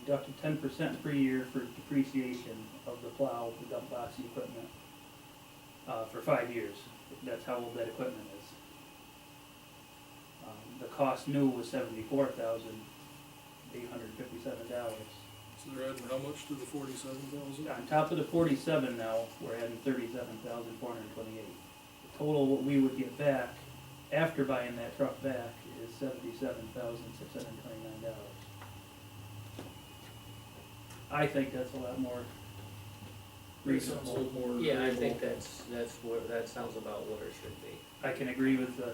deducted 10% per year for depreciation of the plow, the dump box equipment, for 5 years. That's how old that equipment is. The cost new was $74,857. So they're adding how much to the 47,000? On top of the 47 now, we're adding 37,428. The total what we would get back after buying that truck back is $77,629. I think that's a lot more That sounds a reasonable. little more. Yeah, I think agreeable. that sounds about what it should be. I can agree with the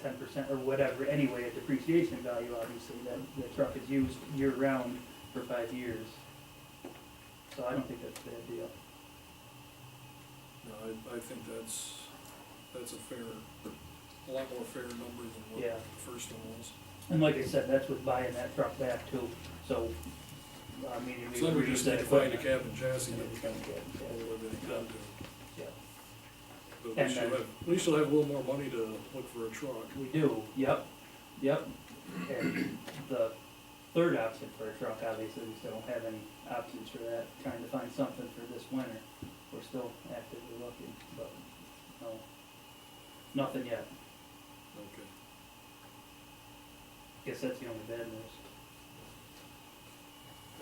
10% or whatever, anyway, a depreciation value, obviously, that the truck is used year-round for 5 years. So I don't think that's a bad deal. No, I think that's a lot more fair number than what Yeah. the first one was. And like I said, that's with buying that truck back too, so, I mean, So then we just need to find a cab and chassis And that then we we can can get- all of it onto. Yeah, But And we then- shall have a little more money to look for a truck. we do, yep. And the third option for a truck, obviously, we still don't have any options for that, trying to find something for this winter. We're still actively looking, but no, nothing yet. Okay. Guess that's the only bad news.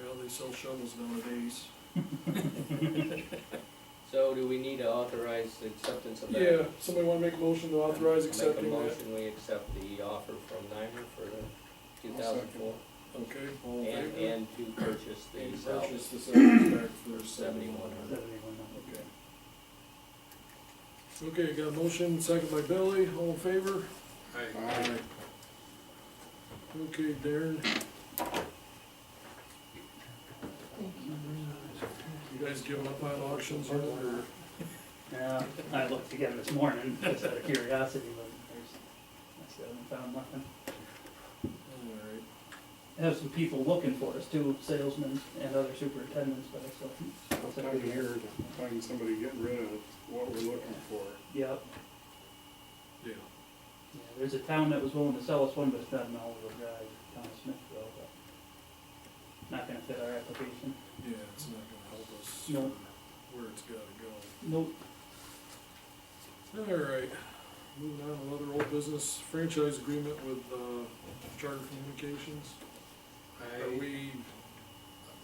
Well, they sell shovels nowadays. So do we need to authorize the acceptance of that? Yeah, somebody wanna make a motion to authorize accepting Make a that? motion, we accept the offer from Nymer for the 2004, Okay, all in favor? and to purchase the And salvage. purchase the salvage back for 7,100. 71, Okay. Okay, got a motion, second by Billy, all in favor? Aye. Okay, Darren. You guys giving up on auctions yet, or? Yeah, I looked again this morning, just out of curiosity, but I still haven't found nothing. Alright, I have some people looking for us too, salesmen and other superintendents, but I still. Time of year to find somebody getting rid of what we're looking for. Yep, yeah. yeah, there's a town that was willing to sell us one, but it's not an all-wheel drive, Town Smithville, but not gonna fit our application. Yeah, it's not gonna help us Nope. where it's gotta go. Nope. Alright, moving on to another old business, franchise agreement with, Charter Communications. Are we,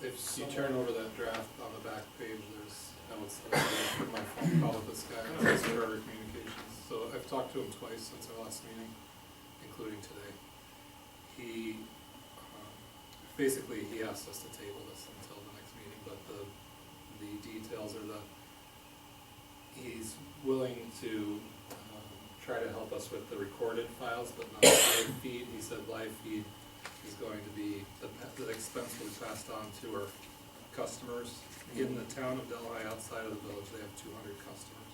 If you turn over that draft on the back page, there's notes that I made my phone call with this guy, this is Charter Communications. So I've talked to him twice since our last meeting, including today. He, basically, he asked us to table this until the next meeting, but the details are that he's willing to try to help us with the recorded files, but not live feed. He said live feed is going to be, the expense will be passed on to our customers. In the town of Delhi, outside of the village, they have 200 customers.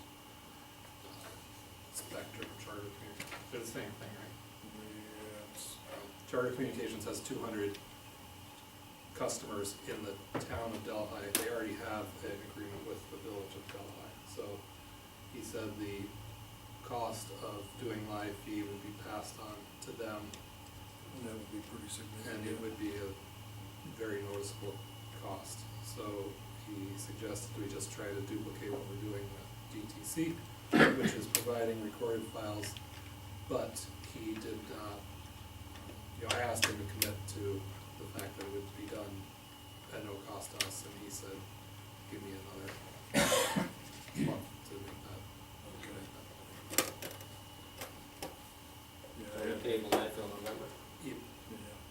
Spectrum, Charter Communications, they're the same thing, right? yeah, it's, Charter Communications has 200 customers in the town of Delhi. They already have an agreement with the village of Delhi. So he said the cost of doing live feed would be passed on to them, that would be pretty significant. and it would be a very noticeable cost. So he suggested we just try to duplicate what we're doing with DTC, which is providing recorded files, but he did not, I asked him to commit to the fact that it would be done at no cost to us, and he said, give me another month to make that. Okay. Yeah, I So had, table that till November. yeah,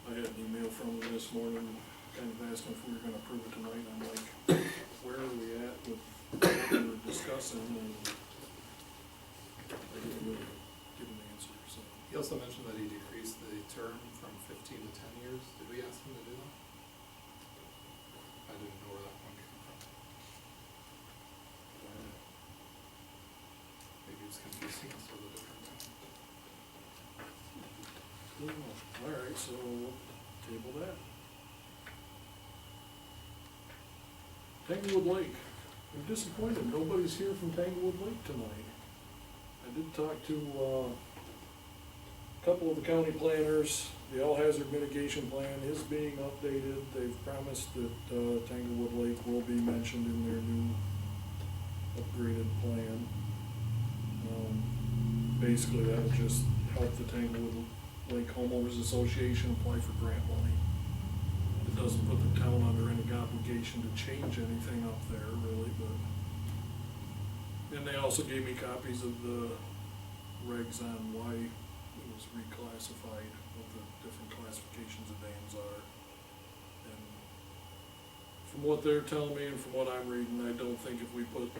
I had an email from him this morning, kind of asking if we were gonna approve it tonight, I'm like, where are we at with what we were discussing, and I didn't really give an answer, so. He also mentioned that he decreased the term from 15 to 10 years. Did we ask him to do that? I didn't know where that one came from. Maybe he was confusing us with a different thing. Alright, so table that. Tanglewood Lake, I'm disappointed, nobody's here from Tanglewood Lake tonight. I did talk to, couple of the county planners, the all hazard mitigation plan is being updated. They've promised that, Tanglewood Lake will be mentioned in their new upgraded plan. Basically, that'll just help the Tanglewood Lake Homeowners Association apply for grant money. It doesn't put the town under any obligation to change anything up there, really, but. And they also gave me copies of the regs on why it was reclassified, what the different classifications of dams are. And from what they're telling me and from what I'm reading, I don't think if we put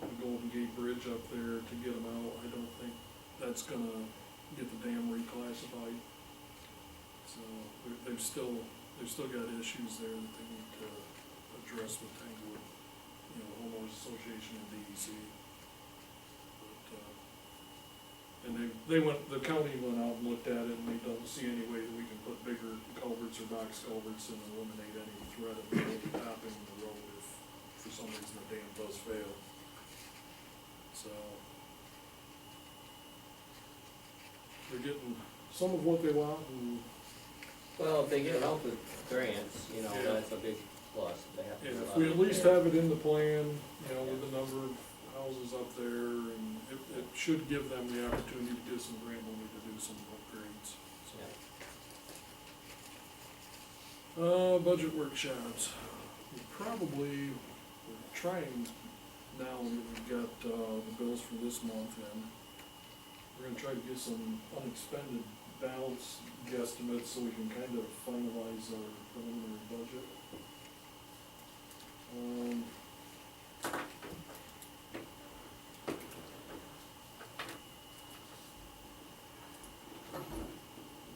the Golden Gate Bridge up there to get them out, I don't think that's gonna get the dam reclassified. So they've still got issues there that they need to address with Tanglewood, you know, Homeowners Association and DEC. But, and the county went out and looked at it and they don't see any way that we can put bigger culverts or box culverts and eliminate any threat of topping the road if for some reason the dam does fail. So, they're getting some of what they want, and, Well, if they get help with grants, you know, Yeah. that's a big plus, if they have to. yeah, do a if lot we of at least repair. have it in the plan, you know, with the number of houses up there, and it should give them the opportunity to get some grant money to do some upgrades, so. Budget workshops, we probably, we're trying now that we've got, the bills for this month in, we're gonna try to get some unexpended balance guesstimates so we can kind of finalize our preliminary budget.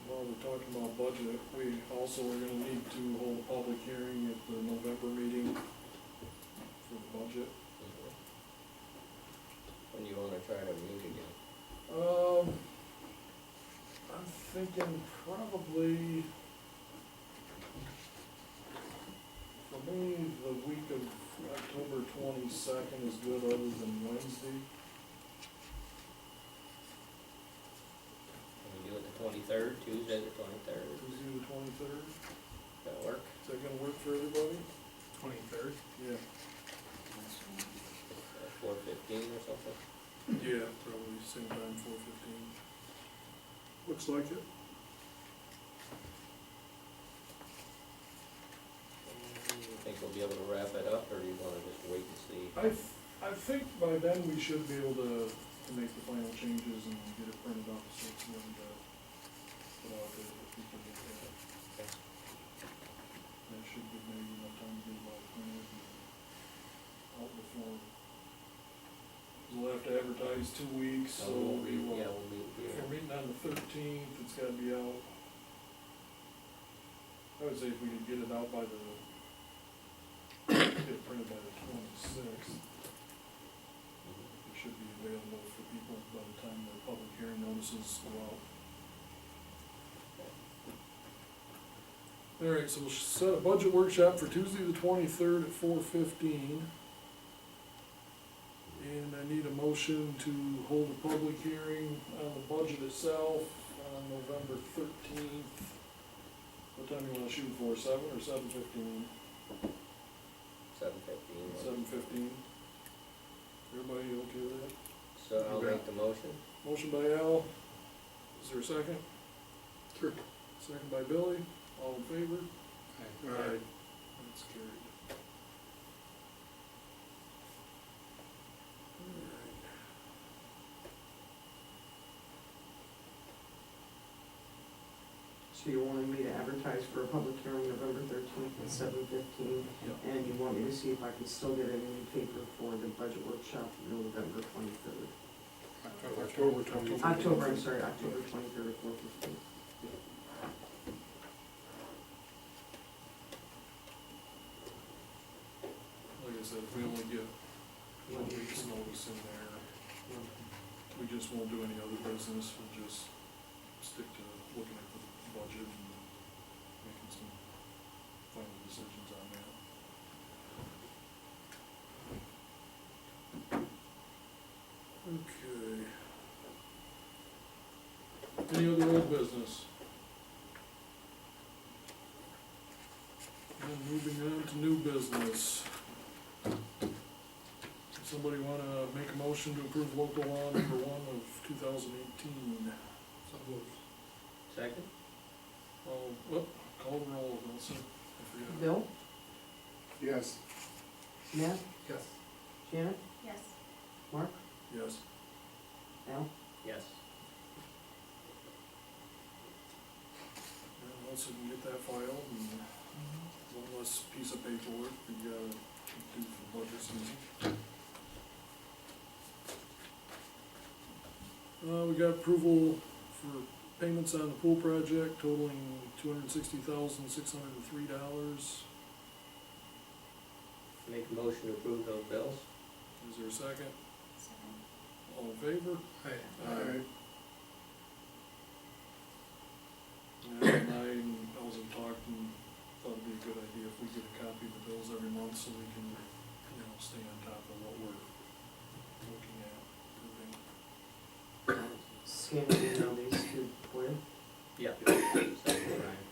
While we're talking about budget, we also are gonna need to hold a public hearing at the November meeting for the budget. When you wanna try to meet again. I'm thinking probably, for me, the week of October 22nd is good other than Wednesday. Can we do it the 23rd, Tuesday the 23rd? Tuesday the 23rd. That work? Is that gonna work for everybody? 23rd? Yeah. 4:15 or something? Yeah, probably same time, 4:15. Looks like it. You think we'll be able to wrap it up, or do you wanna just wait and see? I think by then we should be able to make the final changes and get it printed up, so it's ready to put out there for people to look at. Okay. That should give maybe enough time to get it all printed and out before. We'll have to advertise 2 weeks, so We'll we will. Yeah, we'll be If here. we're meeting on the 13th, it's gotta be out. I would say if we could get it out by the, get it printed by the 26th, it should be available for people by the time the public hearing notices go out. Alright, so we'll set a budget workshop for Tuesday the 23rd at 4:15. And I need a motion to hold a public hearing on the budget itself on November 13th. What time do you wanna shoot for, 7 or 7:15? 7:15. 7:15. Everybody okay with that? So I'll make the motion. Motion by Al, is there a second? Sure. Second by Billy, all in favor? Alright. That's carried. So you wanted me to advertise for a public hearing November 13th at 7:15, Yep. and you want me to see if I can still get it in the paper for the budget workshop November 23rd. October 23rd. October 23rd at 4:15. Like I said, if we only get 1 week's notice in there, we just won't do any other business, we'll just stick to looking at the budget and making some final decisions on that. Okay. Any other old business? And moving on to new business. Somebody wanna make a motion to approve local law number 1 of 2018? So moved. Second? Oh, whoop, call the roll, Nelson, I forgot. Bill, Yes. Matt, Yes. Janet, Yes. Mark, Yes. Al? Yes. Yeah, once we can get that filed and one less piece of paperwork we gotta do for budget season. We got approval for payments on the pool project totaling $260,603. Make a motion to approve those bills? Is there a second? Second. All in favor? Aye. Aye. And I wasn't talking, thought it'd be a good idea if we get a copy of the bills every month so we can, stay on top of what we're looking at, approving. Scan and email these to Blair. Yep. Second, Brian.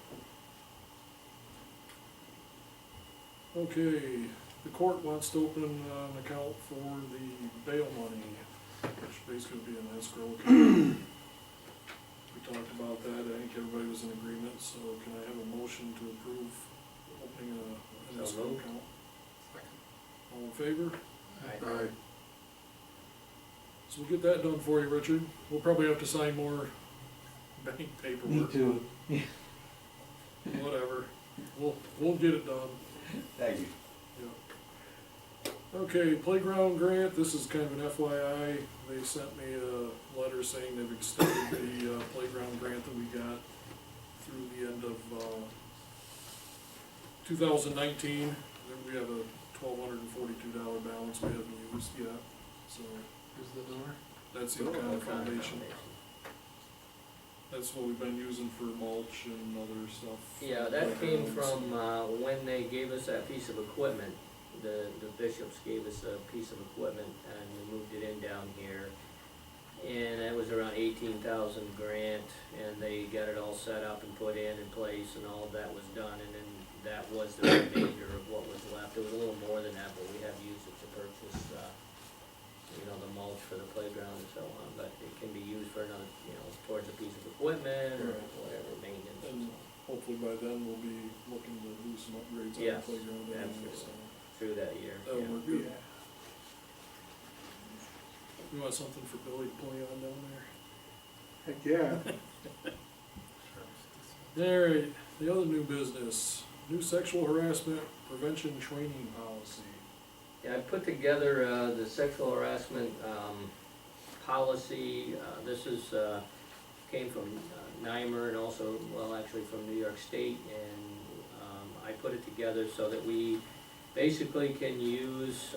Okay, the court wants to open an account for the bail money, which basically would be an escrow account. We talked about that, I think everybody was in agreement, so can I have a motion to approve opening an So escrow moved. account? Second. All in favor? Aye. So we'll get that done for you, Richard. We'll probably have to sign more bank paperwork. too. Whatever, we'll get it done. Thank you. Okay, playground grant, this is kind of an FYI, they sent me a letter saying they've extended the playground grant that we got through the end of 2019. We have a $1,242 balance we haven't used yet, so Who's the donor? that's the O'Connor Foundation. That's what we've been using for mulch and other stuff. Yeah, that came Playgrounds. from, when they gave us that piece of equipment. The bishops gave us a piece of equipment and we moved it in down here. And it was around 18,000 grant, and they got it all set up and put in place, and all of that was done, and then that was the remainder of what was left. It was a little more than that, but we have used it to purchase, the mulch for the playground and so on, but it can be used for another, towards a piece of equipment or Right. whatever, maintenance and And so on. hopefully by then we'll be looking to do some upgrades on the Yes, playground anyway, absolutely. so Through that year, that'll yeah. work good. You want something for Billy to play on down there? Heck, yeah. Alright, the other new business, new sexual harassment prevention training policy. Yeah, I put together, the sexual harassment, policy, this is, came from NYMER and also, well, actually from New York State, and, I put it together so that we basically can use,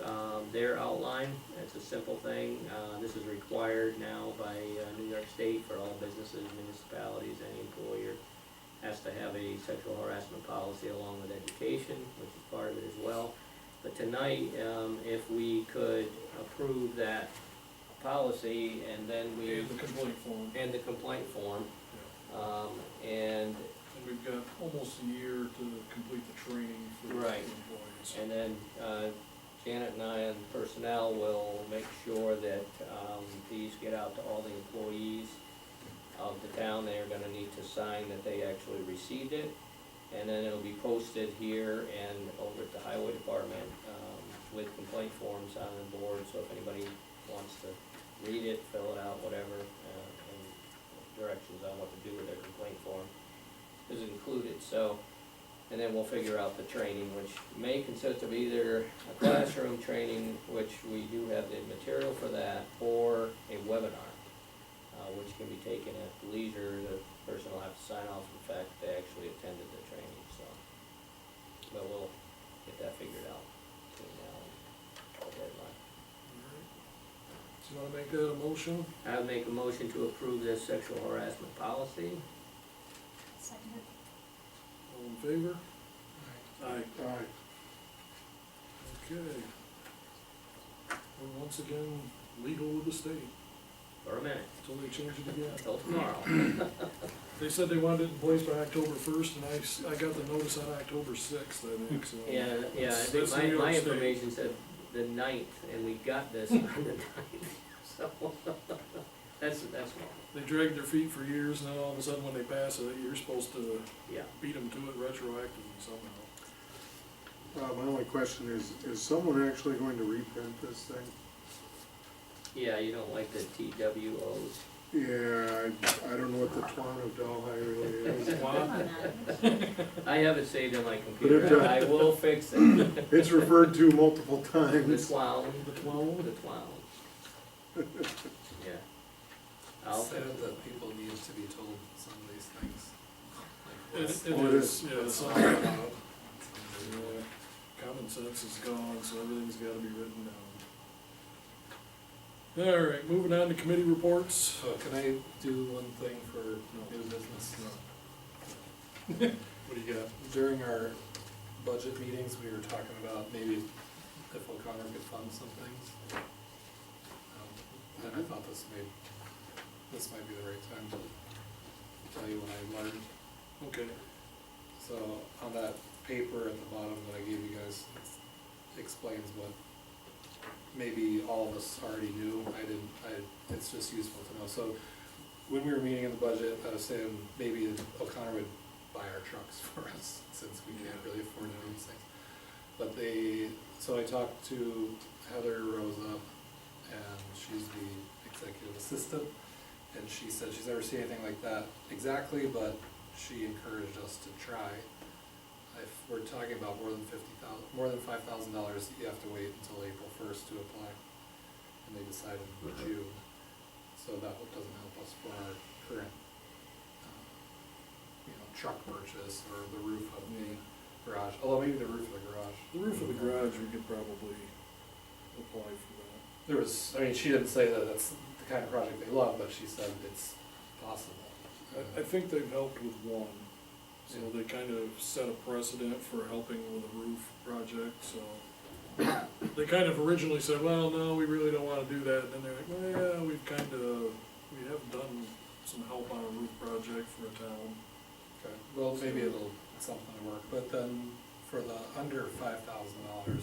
their outline. It's a simple thing, this is required now by, New York State for all businesses, municipalities, any employer has to have a sexual harassment policy along with education, which is part of it as well. But tonight, if we could approve that policy and then we, And the complaint form. and the complaint form, Yeah. and And we've got almost a year to complete the training for the Right. employees. And then, Janet and I and personnel will make sure that, these get out to all the employees of the town. They are gonna need to sign that they actually received it. And then it'll be posted here and over at the highway department, with complaint forms on the board. So if anybody wants to read it, fill it out, whatever, and directions on what to do with their complaint form is included, so, and then we'll figure out the training, which may consist of either a classroom training, which we do have the material for that, or a webinar, which can be taken at leisure. The person will have to sign off the fact they actually attended the training, so. But we'll get that figured out between now and the deadline. Alright. So you wanna make that a motion? I would make a motion to approve this sexual harassment policy. Second. All in favor? Aye. Aye. Aye. Okay. We're once again legal with the state. for a minute, Until they change it again. until tomorrow. They said they wanted it in place by October first, and I got the notice on October sixth, I think, so. Yeah, yeah, I That's think New my York State. information said the 9th, and we got this on the 9th, so, that's normal, They dragged their feet for years, and then all of a sudden, when they pass it, you're supposed to yeah. beat them to it retroactively somehow. My only question is someone actually going to reprint this thing? Yeah, you don't like the TWOs. Yeah, I don't know what the Town of Delhi really is. Come on now. I have it saved on my But computer, it, I will fix it. It's referred to multiple The times. clown, The clone? the clown. Yeah. I'll It's fix sad it. that people need to be told some of these things. Like, It, what's- it Well, it is, is. yeah, what's it's not all, allowed. yeah, common sense is gone, so everything's gotta be written down. All right, moving on to committee reports. So can I do one thing for new business? What do you got? During our budget meetings, we were talking about maybe if O'Connor could fund some things. And I thought this might be the right time to tell you what I learned. Okay. So on that paper at the bottom that I gave you guys, it explains what maybe all of us already knew. It's just useful to know. So when we were meeting in the budget, I was saying maybe O'Connor would buy our trucks for us since we can't really afford to do these things. But so I talked to Heather Rosa, and she's the executive assistant, and she said she's never seen anything like that exactly, but she encouraged us to try. If we're talking about more than $5,000, you have to wait until April 1st to apply, and they decided in June. So that doesn't help us for our current, truck purchase or the roof of the garage. Although maybe the roof of the garage. The roof of the garage, we could probably apply for that. There was, she didn't say that that's the kind of project they love, but she said it's possible. I think they've helped with one, so Yeah. they kind of set a precedent for helping with a roof project, so. They kind of originally said, well, no, we really don't wanna do that, and then they're like, well, yeah, we have done some help on a roof project for a town. Okay, well, maybe it's something to work, but then for the under $5,000,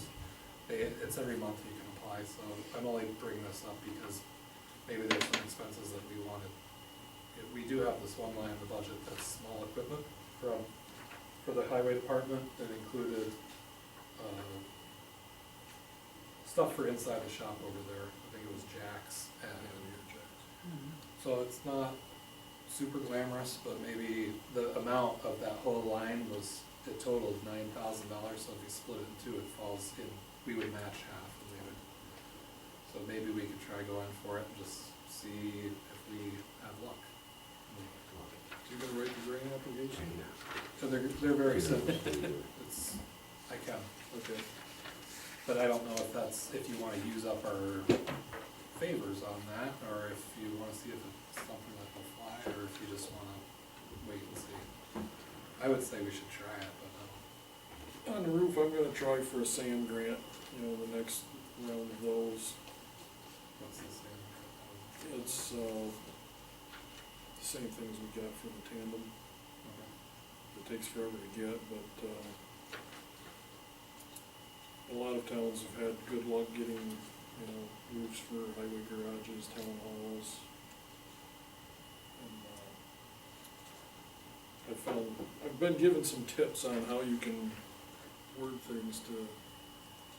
it's every month you can apply, so I'm only bringing this up because maybe there's some expenses that we wanted. We do have this one line in the budget that's small equipment for the highway department that included, stuff for inside the shop over there. I think it was jacks and so it's not super glamorous, but maybe the amount of that whole line it totaled $9,000, so if you split it in two, it falls in, we would match half, and they would, so maybe we could try going for it and just see if we have luck. So you're gonna write the grant application? So they're very simple, I can, Okay. but I don't know if you wanna use up our favors on that, or if you wanna see if it's something that will fly, or if you just wanna wait and see. I would say we should try it, but, On the roof, I'm gonna try for a sand grant, the next round of those. what's the same? It's, the same things we got for the tandem. It takes forever to get, but, a lot of towns have had good luck getting, roofs for highway garages, town halls. And, I've been given some tips on how you can word things to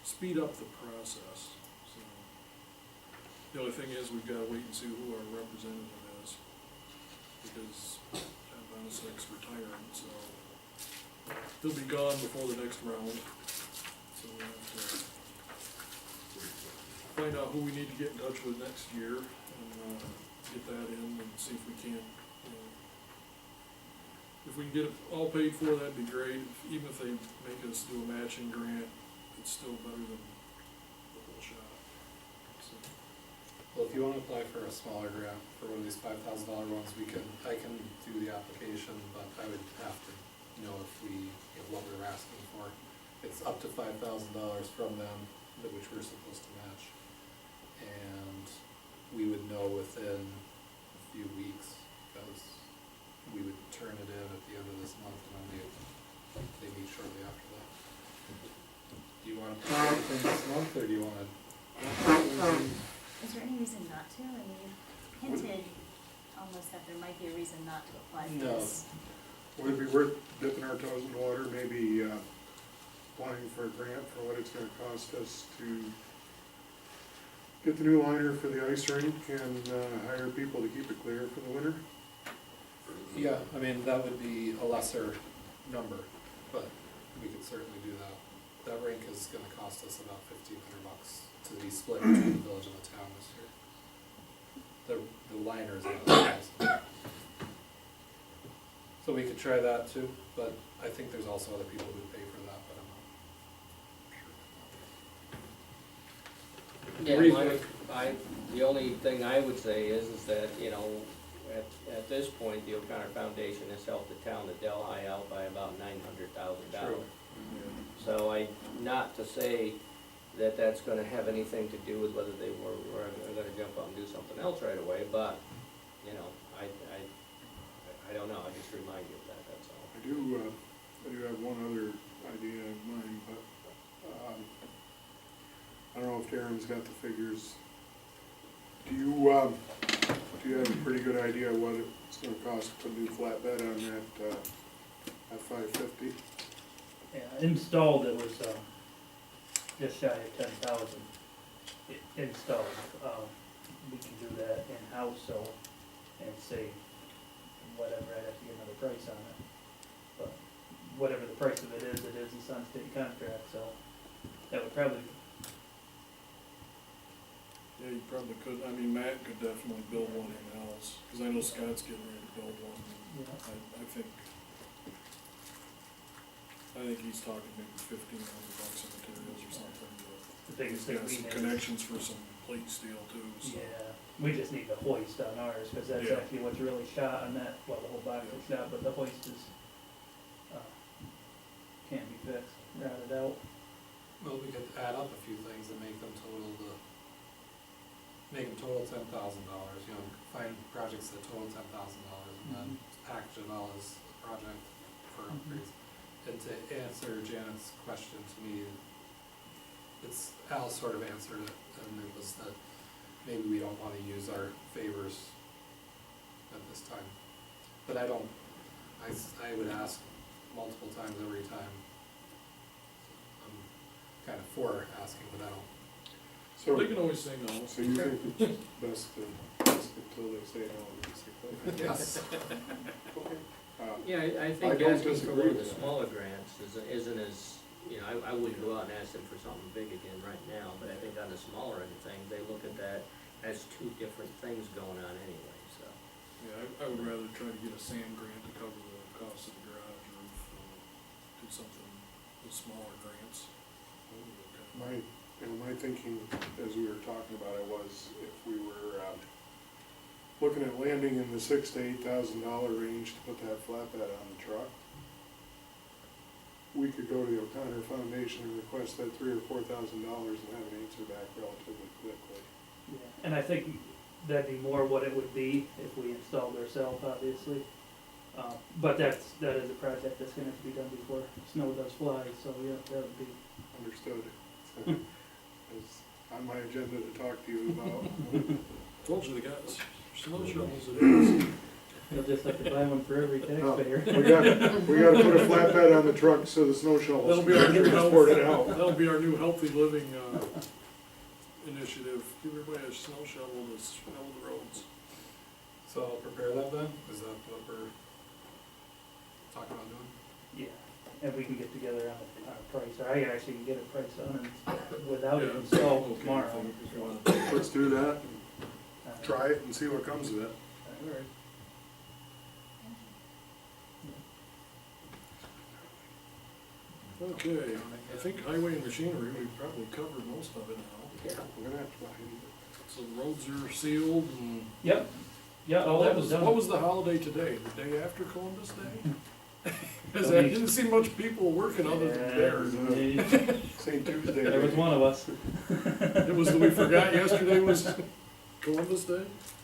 speed up the process, so. The only thing is, we've gotta wait and see who our representative is, because John Bonasek's retiring, so he'll be gone before the next round. So we have to find out who we need to get in touch with next year, and, get that in and see if we can't, if we can get it all paid for, that'd be great. Even if they make us do a matching grant, it's still better than the whole shot. So, Well, if you wanna apply for a smaller grant, for one of these $5,000 ones, I can do the application, but I would have to know what we're asking for. It's up to $5,000 from them, which we're supposed to match. And we would know within a few weeks, because we would turn it in at the end of this month, and then they meet shortly after that. Do you wanna put it within this month, or do you wanna? Is there any reason not to? I mean, you hinted almost that there might be a reason not to apply for No. this. Would it be worth dipping our toes in the water, maybe, applying for a grant for what it's gonna cost us to get the new liner for the ice rink and, hire people to keep it clear for the winter? Yeah, I mean, that would be a lesser number, but we could certainly do that. That rink is gonna cost us about $1,500 to be split between the village and the town this year. The liner is about 1,000. So we could try that too, but I think there's also other people who would pay for that, but I'm not sure. Yeah, the only thing I would say is that, you know, at this point, the O'Connor Foundation has helped the town of Delhi out by about $900,000. So not to say that that's gonna have anything to do with whether they were gonna jump up and do something else right away, but, you know, I don't know, I just remind you of that, that's all. I do have one other idea in mind, but, I don't know if Darren's got the figures. Do you have a pretty good idea what it's gonna cost to put a new flatbed on that, F-550? Yeah, installed it was, just shy of 10,000. Installed, we can do that in-house, so, and save whatever, I'd have to get another price on it. But whatever the price of it is, it's on state contract, so that would probably, Yeah, you probably could, I mean, Matt could definitely build one in-house, cause I know Scott's getting ready to build one. you know, I think he's talking maybe $1,500 in materials or something, but the biggest he's thing got we some need. connections for some plate steel too, so. Yeah, we just need the hoist on ours, cause that's Yeah. actually what's really shot on that, well, the whole box is shot, but the hoist is, can't be fixed, routed out. Well, we could add up a few things and make them total $10,000, you know, find projects that total $10,000 and then package it all as a project for upgrades. And to answer Janet's question to me, Al sort of answered it, and it was that maybe we don't wanna use our favors at this time. But I would ask multiple times every time. I'm kind of for asking, but I don't. So, They can always say no. so you think it's best to ask until they say no, basically? Yes. Okay. Yeah, I I think don't asking for disagree one of the with that. smaller grants isn't as, you know, I wouldn't go out and ask them for something big again right now, but I think on the smaller end of things, they look at that as two different things going on anyway, so. Yeah, I would rather try to get a SAM grant to cover the cost of the garage roof, do something with smaller grants. My thinking, as we were talking about it, was if we were, looking at landing in the $6,000 to $8,000 range to put that flatbed on the truck, we could go to the O'Connor Foundation and request that $3,000 or $4,000 and have an answer back relatively quickly. Yeah, and I think that'd be more what it would be if we installed ourselves, obviously. But that is a project that's gonna have to be done before snow does fly, so yeah, that would be. Understood. It's on my agenda to talk to you about. Told you the guys, snow shovels it is. You'll just have to buy one for every taxpayer. We gotta put a flatbed on the truck so the snow shovels That'll be can our new transport it out. That'll be our new healthy living, initiative, give everybody a snow shovel to shovel the roads. So I'll prepare that then, is that what we're talking about doing? Yeah, and we can get together on a price, or I actually can get a price on it without it Yeah. installed Okay, tomorrow. if you want. Let's do that, Uh, try it and see what comes of it. all right. Okay, I think highway and machinery, we've probably covered most of it now. Yeah. We're gonna have to buy it. So the roads are sealed and. Yep, yeah, all that was done. What was the holiday today, the day after Columbus Day? Cause Don't I be- didn't see much people working other than bears. Yeah, St. Tuesday. there was one of us. It was, we forgot yesterday was Columbus Day?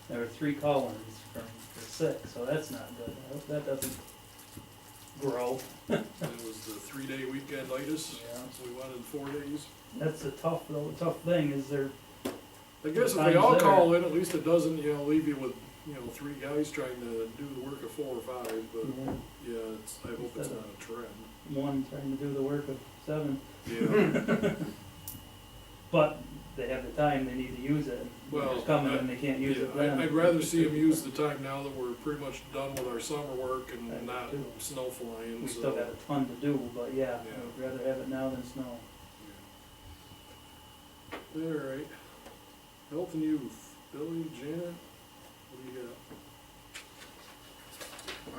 There were 3 call-ins for sick, so that's not good. I hope that doesn't grow. That was the 3-day weekend-itis, Yeah. so we wanted 4 days. That's the tough thing is they're, I guess if they Times all there. call in, at least it doesn't, leave you with, 3 guys trying to do the work of 4 or 5, but, you know, I hope it's not a trend. one trying to do the work of 7. Yeah, But they have the time, they need to use it. Well, It's coming and they can't use it then. I'd rather see them use the time now that we're pretty much done with our summer work I and do not too. snow flying, We so. still got a ton to do, but yeah, Yeah. I'd rather have it now than snow. Yeah. All right, health and youth, Billy, Janet, what do you got?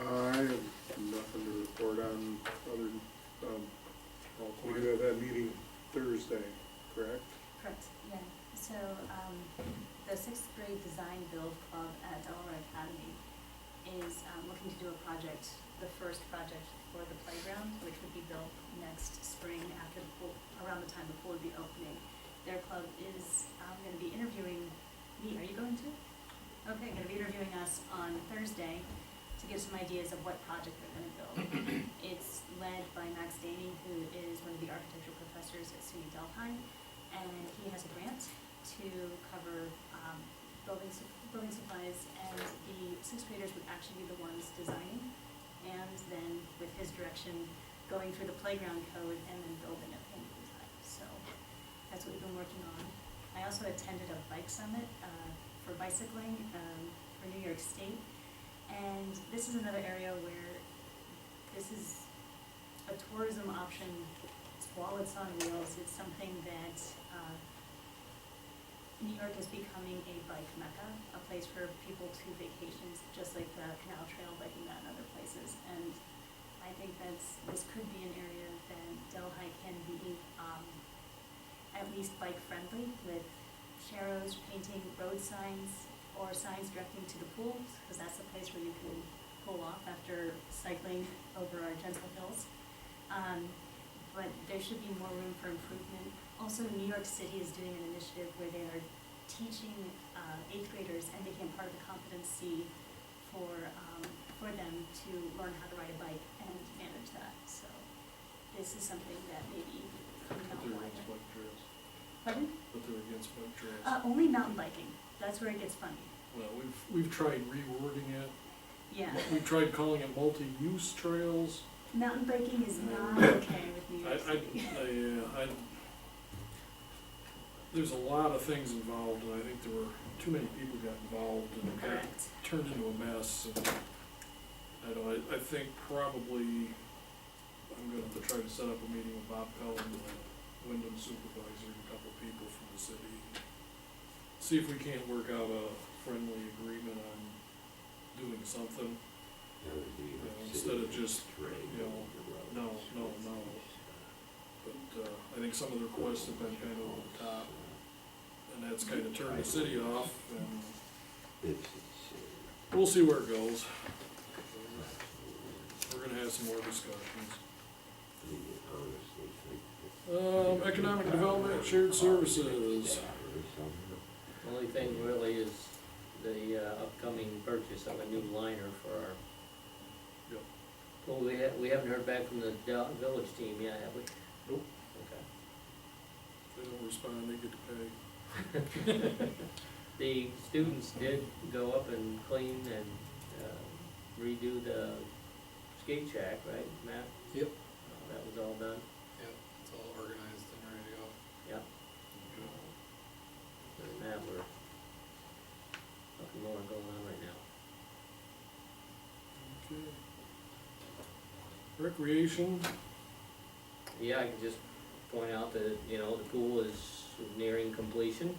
I have nothing to report on other than, All we quiet? do have that meeting Thursday, correct? Correct, yeah. So, the 6th grade design build club at Delaware Academy is, looking to do a project, the first project for the playground, which would be built next spring after the pool, around the time the pool would be opening. Their club is, gonna be interviewing me, are you going to? Okay, gonna be interviewing us on Thursday to give some ideas of what project they're gonna build. It's led by Max Daney, who is one of the architecture professors at SUNY Delhi, and he has a grant to cover building supplies, and the 6th graders would actually be the ones designing, and then with his direction, going through the playground code and then building at the end of the time. So that's what we've been working on. I also attended a bike summit for bicycling for New York State, and this is another area where this is a tourism option. While it's on wheels, it's something that New York is becoming a bike mecca, a place for people to vacations, just like the Canal Trail, biking that in other places. And I think this could be an area that Delhi can be at least bike friendly, with sharrows painting road signs or signs directing to the pools, because that's the place where you can pull off after cycling over our gentle hills. But there should be more room for improvement. Also, New York City is doing an initiative where they are teaching 8th graders and making it part of the competency for them to learn how to ride a bike and manage that. So this is something that maybe coming But out they're wider. against bike trails, Pardon? but they're against bike trails. Only mountain biking. That's where it gets funny. Well, we've tried rewording it, Yeah. we've tried calling it multi-use trails. Mountain biking is not okay with New York City. There's a lot of things involved, and I think there were too many people got involved, and it got Correct. turned into a mess, and I think probably I'm gonna have to try to set up a meeting with Bob Pelham, the Wyndham supervisor, and a couple people from the city. See if we can't work out a friendly agreement on doing something, instead of just, no. But, I think some of the requests have been kind of over the top, and that's kind of turned the city off, and we'll see where it goes. We're gonna have some more discussions. Economic development, shared services. Only thing really is the upcoming purchase of a new liner for our. Yep. Well, we haven't heard back from the village team yet, have we? Nope. Okay. If they don't respond, they get to pay. The students did go up and clean and redo the skate shack, right, Matt? Yep. That was all done, Yep, it's all organized and ready to go. yeah. Other than that, we're nothing more going on right now. Okay. Recreation, Yeah, I can just point out that, the pool is nearing completion.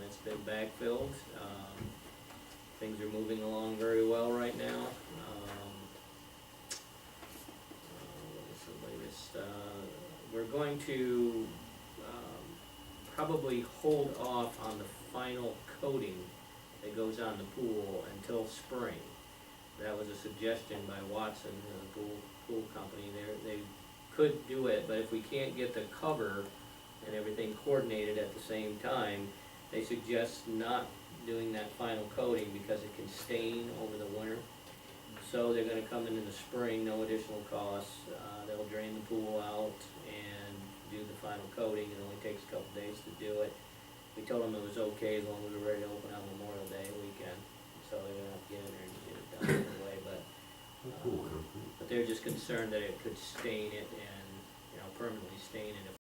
It's been backfilled. Things are moving along very well right now. What is the latest? We're going to, probably hold off on the final coating that goes on the pool until spring. That was a suggestion by Watson, the pool company. They could do it, but if we can't get the cover and everything coordinated at the same time, they suggest not doing that final coating because it can stain over the winter. So they're gonna come in the spring, no additional costs, they'll drain the pool out and do the final coating, it only takes a couple days to do it. We told them it was okay as long as we were ready to open on Memorial Day weekend, so they're gonna have to get in there and get it done right away, but they're just concerned that it could stain it and, permanently stain it if